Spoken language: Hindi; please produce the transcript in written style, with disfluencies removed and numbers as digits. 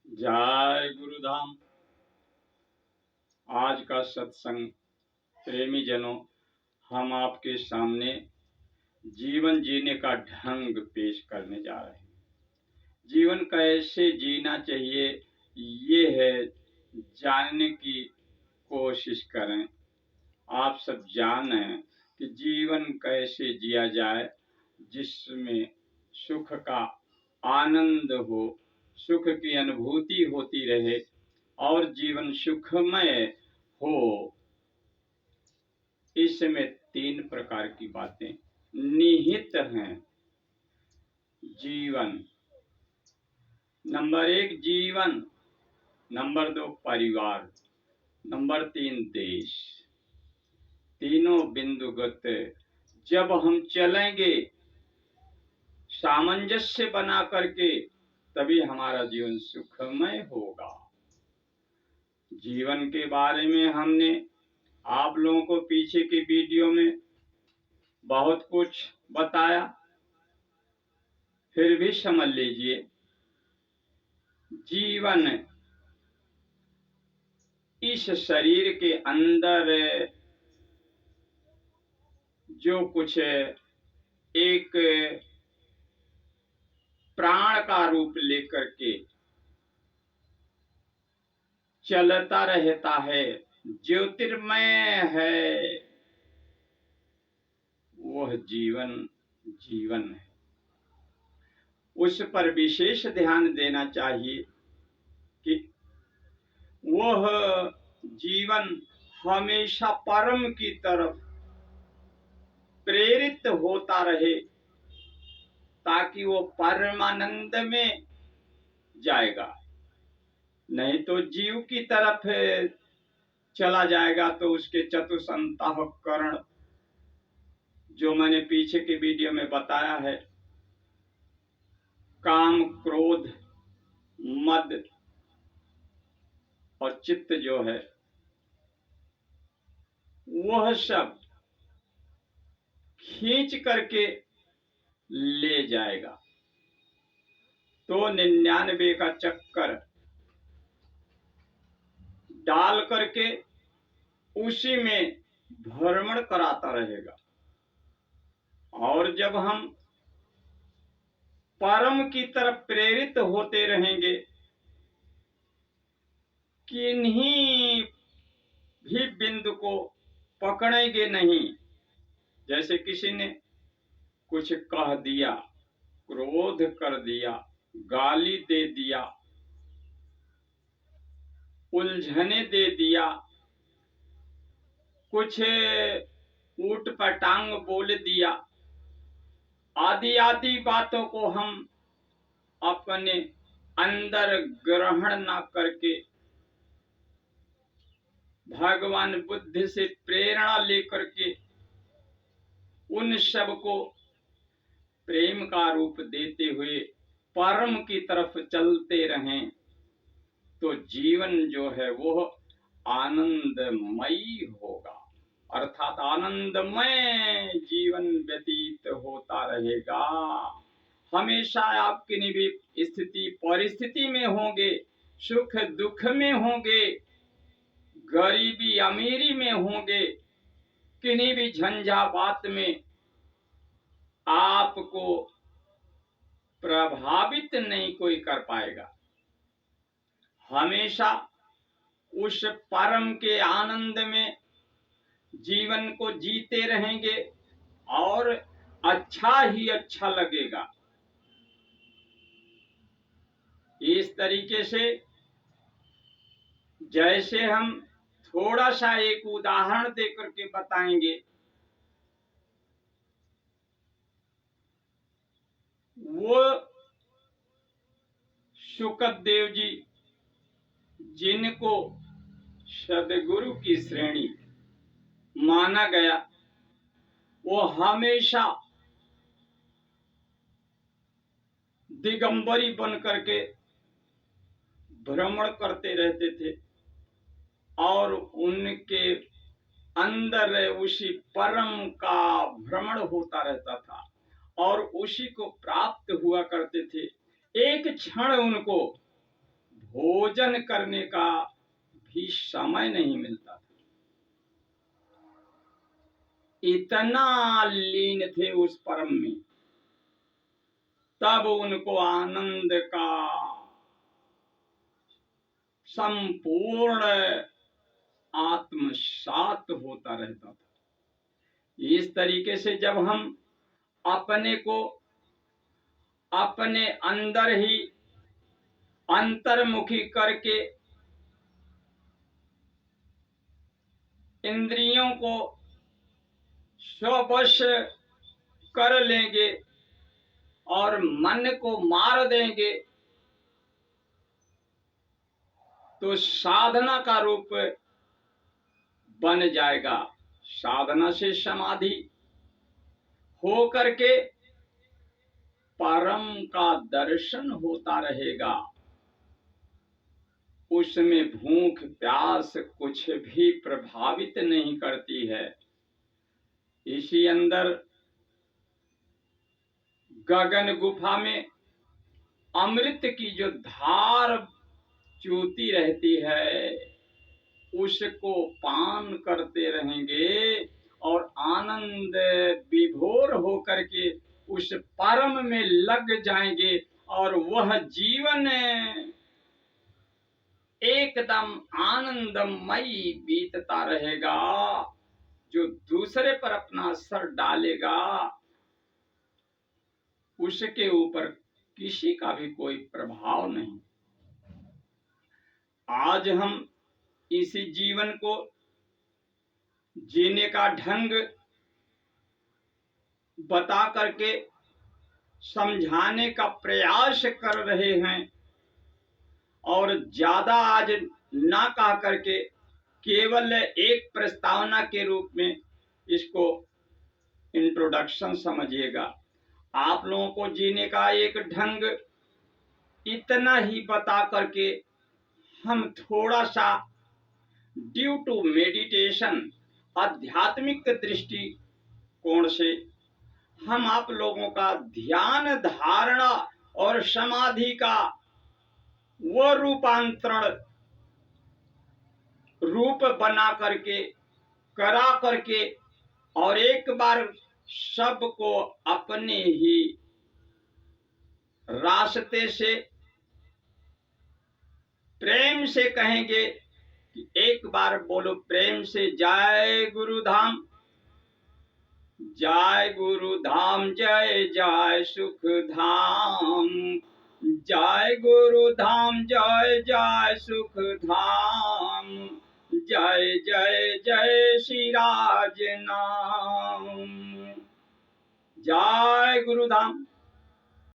जय गुरुधाम। आज का सत्संग प्रेमी जनों, हम आपके सामने जीवन जीने का ढंग पेश करने जा रहे हैं। जीवन कैसे जीना चाहिए ये है जानने की कोशिश करें। आप सब जानें कि जीवन कैसे जिया जाए जिसमें सुख का आनंद हो, सुख की अनुभूति होती रहे और जीवन सुखमय हो। इसमें 3 प्रकार की बातें निहित हैं। जीवन, नंबर 1 जीवन, नंबर 2 परिवार, नंबर 3 देश। तीनों बिंदुगत जब हम चलेंगे सामंजस्य बना करके, तभी हमारा जीवन सुखमय होगा। जीवन के बारे में हमने आप लोगों को पीछे की वीडियो में बहुत कुछ बताया, फिर भी समझ लीजिए। जीवन इस शरीर के अंदर जो कुछ एक प्राण का रूप लेकर के चलता रहता है, ज्योतिर्मय है, वह जीवन है। उस पर विशेष ध्यान देना चाहिए कि वह जीवन हमेशा परम की तरफ प्रेरित होता रहे, ताकि वो परमानंद में जाएगा। नहीं तो जीव की तरफ चला जाएगा तो उसके चतुसंतःकरण जो मैंने पीछे की वीडियो में बताया है, काम, क्रोध, मद और चित्त जो है, वह सब खींच करके ले जाएगा। तो 99 का चक्कर डाल करके उसी में भ्रमण कराता रहेगा। और जब हम परम की तरफ प्रेरित होते रहेंगे, किन्हीं भी बिंदु को पकड़ेंगे नहीं। जैसे किसी ने कुछ कह दिया, क्रोध कर दिया, गाली दे दिया, उलझने दे दिया, कुछ ऊट पटांग बोल दिया, आदि आदि बातों को हम अपने अंदर ग्रहण ना करके भगवान बुद्ध से प्रेरणा लेकर के उन सब को प्रेम का रूप देते हुए परम की तरफ चलते रहें, तो जीवन जो है वो आनंदमयी होगा। अर्थात आनंदमय जीवन व्यतीत होता रहेगा। हमेशा आप किन्हीं भी स्थिति परिस्थिति में होंगे, सुख दुख में होंगे, गरीबी अमीरी में होंगे, किन्हीं भी झंझावात में आपको प्रभावित नहीं कोई कर पाएगा। हमेशा उस परम के आनंद में जीवन को जीते रहेंगे और अच्छा ही अच्छा लगेगा। इस तरीके से जैसे हम थोड़ा सा एक उदाहरण देकर के बताएंगे, वो शुकदेव जी जिनको सदगुरु की श्रेणी माना गया, वो हमेशा दिगंबरी बन करके भ्रमण करते रहते थे और उनके अंदर उसी परम का भ्रमण होता रहता था और उसी को प्राप्त हुआ करते थे। एक क्षण उनको भोजन करने का भी समय नहीं मिलता था। इतना लीन थे उस परम में, तब उनको आनंद का संपूर्ण आत्मसात होता रहता था। इस तरीके से जब हम अपने को अपने अंदर ही अंतर्मुखी करके इंद्रियों को स्ववश कर लेंगे और मन को मार देंगे, तो साधना का रूप बन जाएगा। साधना से समाधि हो करके परम का दर्शन होता रहेगा। उसमें भूख प्यास कुछ भी प्रभावित नहीं करती है। इसी अंदर गगन गुफा में अमृत की जो धार चूती रहती है, उसको पान करते रहेंगे और आनंद विभोर होकर के उस परम में लग जाएंगे और वह जीवन एकदम आनंदमयी बीतता रहेगा। जो दूसरे पर अपना सर डालेगा उसके ऊपर किसी का भी कोई प्रभाव नहीं। आज हम इसी जीवन को जीने का ढंग बता करके समझाने का प्रयास कर रहे हैं और ज्यादा आज ना कह करके केवल एक प्रस्तावना के रूप में इसको इंट्रोडक्शन समझिएगा। आप लोगों को जीने का एक ढंग इतना ही बता करके हम थोड़ा सा ड्यू टू मेडिटेशन आध्यात्मिक दृष्टिकोण से हम आप लोगों का ध्यान धारणा और समाधि का वो रूपांतरण रूप बना करके करा करके और एक बार सबको अपने ही रास्ते से प्रेम से कहेंगे कि एक बार बोलो प्रेम से, जय गुरुधाम, जय गुरुधाम, जय जय सुख धाम, जय गुरुधाम, जय जय सुख धाम, जय जय जय श्री राज नाम, जय गुरुधाम।